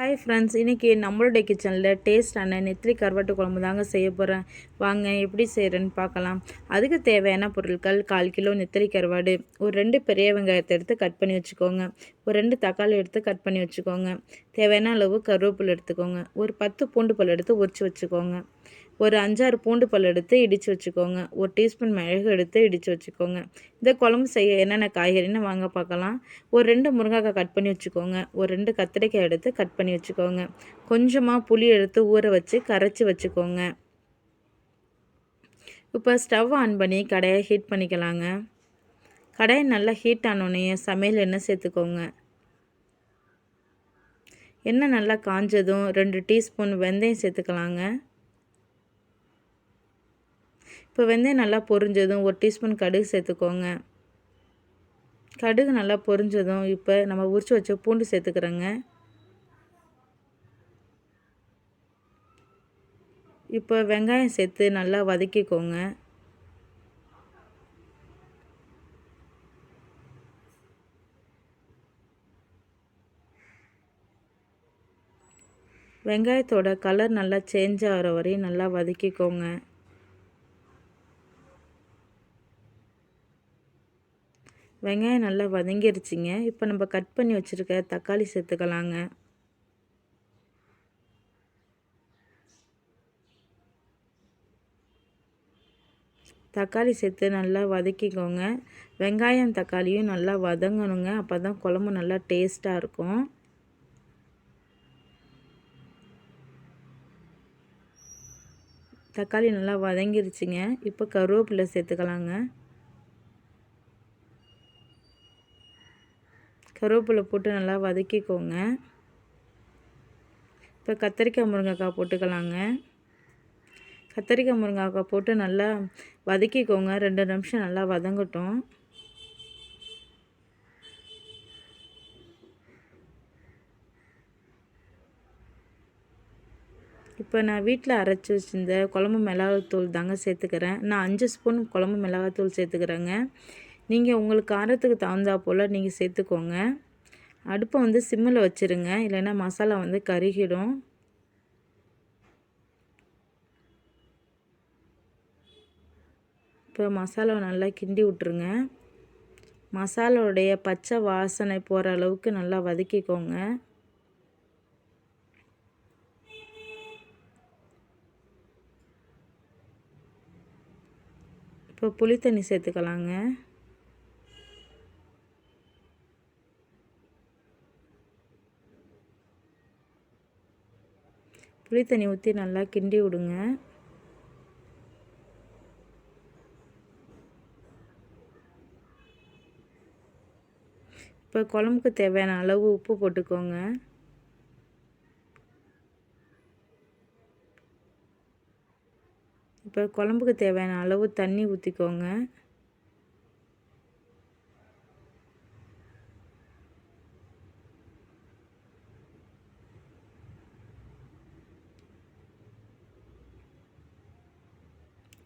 Hi friends, இன்றைக்கி நம்மளுடைய கிச்சனில் டேஸ்டான நெத்திலி கருவாட்டு குழம்பு தாங்க செய்ய போகிறேன். வாங்க எப்படி செய்கிறேன்னு பார்க்கலாம். அதுக்கு தேவையான பொருட்கள்: 1/4 கிலோ நெத்திலி கருவாடு, ஒரு 2 பெரிய வெங்காயத்தை எடுத்து கட் பண்ணி வச்சுக்கோங்க, ஒரு 2 தக்காளி எடுத்து கட் பண்ணி வச்சுக்கோங்க, தேவையான அளவு கருவேப்பிலை எடுத்துக்கோங்க, ஒரு 10 பூண்டு பல் எடுத்து உரித்து வச்சுக்கோங்க, ஒரு 5-6 பூண்டு பல் எடுத்து இடித்து வச்சுக்கோங்க, ஒரு டீஸ்பூன் மிளகு எடுத்து இடித்து வச்சுக்கோங்க. இந்த குழம்பு செய்ய என்னென்ன காய்கறின்னு வாங்க பார்க்கலாம். ஒரு 2 முருங்கைக்காய் கட் பண்ணி வச்சுக்கோங்க, ஒரு 2 கத்திரிக்காய் எடுத்து கட் பண்ணி வச்சுக்கோங்க, கொஞ்சமாக புளி எடுத்து ஊற வச்சு கரைச்சி வச்சுக்கோங்க. இப்போ ஸ்டவ் ஆன் பண்ணி கடாயை ஹீட் பண்ணிக்கலாங்க. கடாயை நல்லா ஹீட் ஆனோடனே சமையல் எண்ணெய் சேர்த்துக்கோங்க. எண்ணெய் நல்லா காஞ்சதும் 2 டீஸ்பூன் வெந்தயம் சேர்த்துக்கலாங்க. இப்போ வெந்தயம் நல்லா பொரிஞ்சதும் 1 டீஸ்பூன் கடுகு சேர்த்துக்கோங்க. கடுகு நல்லா பொரிஞ்சதும் இப்போ நம்ம உரித்து வச்ச பூண்டு சேர்த்துக்கிறோங்க. இப்போ வெங்காயம் சேர்த்து நல்லா வதக்கிக்கோங்க. வெங்காயத்தோட கலர் நல்லா சேஞ்ச் ஆகிற வரையும் நல்லா வதக்கிக்கோங்க. வெங்காயம் நல்லா வதங்கிருச்சிங்க. இப்போ நம்ம கட் பண்ணி வச்சுருக்க தக்காளி சேர்த்துக்கலாங்க. தக்காளி சேர்த்து நல்லா வதக்கிக்கோங்க. வெங்காயம் தக்காளியும் நல்லா வதங்கணுங்க. அப்போ தான் குழம்பு நல்லா டேஸ்ட்டாக இருக்கும். தக்காளி நல்லா வதங்கிருச்சிங்க. இப்போ கருவேப்பிலை சேர்த்துக்கலாங்க. கருவேப்பிலை போட்டு நல்லா வதக்கிக்கோங்க. இப்போ கத்திரிக்காய் முருங்கைக்காய் போட்டுக்கலாங்க. கத்திரிக்காய் முருங்கைக்காய் போட்டு நல்லா வதக்கிக்கோங்க. 2 நிமிஷம் நல்லா வதங்கட்டும். இப்போ நான் வீட்டில் அரைச்சி வச்சிருந்த குழம்பு மிளகாத்தூள் தாங்க சேர்த்துக்கிறேன். நான் 5 ஸ்பூன் குழம்பு மிளகாத்தூள் சேர்த்துக்கிறேங்க. நீங்கள் உங்களுக்கு காரத்துக்கு தகுந்தா போல் நீங்கள் சேர்த்துக்கோங்க. அடுப்பை வந்து சிம்மில் வச்சுருங்க, இல்லைன்னா மசாலா வந்து கருகிடும். இப்போ மசாலாவை நல்லா கிண்டி விட்ருங்க. மசாலாவுடைய பச்சை வாசனை போகிற அளவுக்கு நல்லா வதக்கிக்கோங்க. இப்போ புளி தண்ணி சேர்த்துக்கலாங்க. புளி தண்ணி ஊற்றி நல்லா கிண்டி விடுங்க. இப்போ குழம்புக்கு தேவையான அளவு உப்பு போட்டுக்கோங்க. இப்போ குழம்புக்கு தேவையான அளவு தண்ணி ஊற்றிக்கோங்க.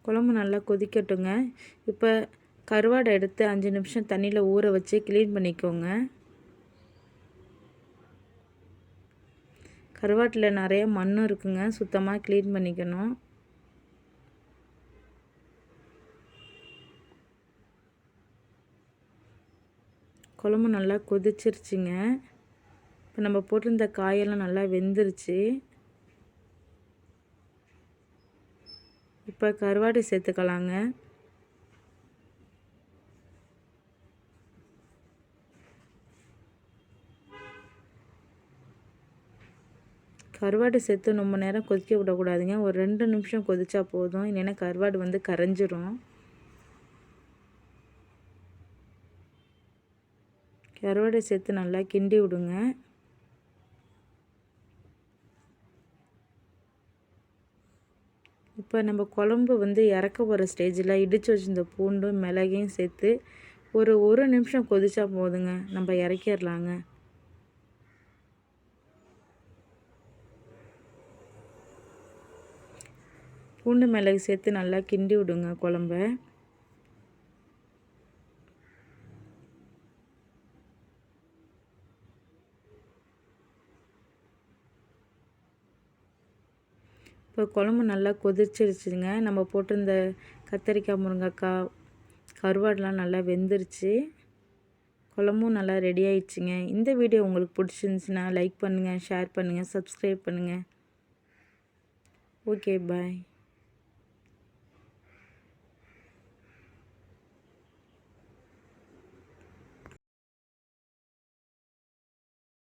குழம்பு நல்லா கொதிக்கட்டுங்க. இப்போ கருவாடை எடுத்து 5 நிமிஷம் தண்ணியில் ஊற வச்சு க்ளீன் பண்ணிக்கோங்க. கருவாட்டில் நிறைய மண் இருக்குங்க, சுத்தமாக க்ளீன் பண்ணிக்கணும். குழம்பு நல்லா கொதிச்சிருச்சுங்க. இப்போ நம்ம போட்டிருந்த காயெல்லாம் நல்லா வெந்துருச்சு. இப்போ கருவாடு சேர்த்துக்கலாங்க. கருவாடு சேர்த்து ரொம்ப நேரம் கொதிக்க விடக்கூடாதுங்க. ஒரு 2 நிமிஷம் கொதிச்சா போதும், இல்லைன்னா கருவாடு வந்து கரைஞ்சிரும். கருவாடை சேர்த்து நல்லா கிண்டி விடுங்க. இப்போ நம்ம குழம்பு வந்து இறக்க போகிற ஸ்டேஜில் இடித்து வச்சிருந்த பூண்டும் மிளகையும் சேர்த்து ஒரு நிமிஷம் கொதிச்சா போதுங்க, நம்ம இறக்கிடலாங்க. பூண்டு மிளகு சேர்த்து நல்லா கிண்டி விடுங்க குழம்ப. இப்போ குழம்பு நல்லா கொதிச்சிருச்சுங்க. நம்ம போட்டிருந்த கத்திரிக்காய், முருங்கைக்காய், கருவாடெலாம் நல்லா வெந்துருச்சு. குழம்பும் நல்லா ரெடி ஆயிடுச்சுங்க. இந்த வீடியோ உங்களுக்கு பிடிச்சிருந்துச்சுன்னா லைக் பண்ணுங்கள், ஷேர் பண்ணுங்கள், சப்ஸ்கிரைப் பண்ணுங்கள். ஓகே, பாய்.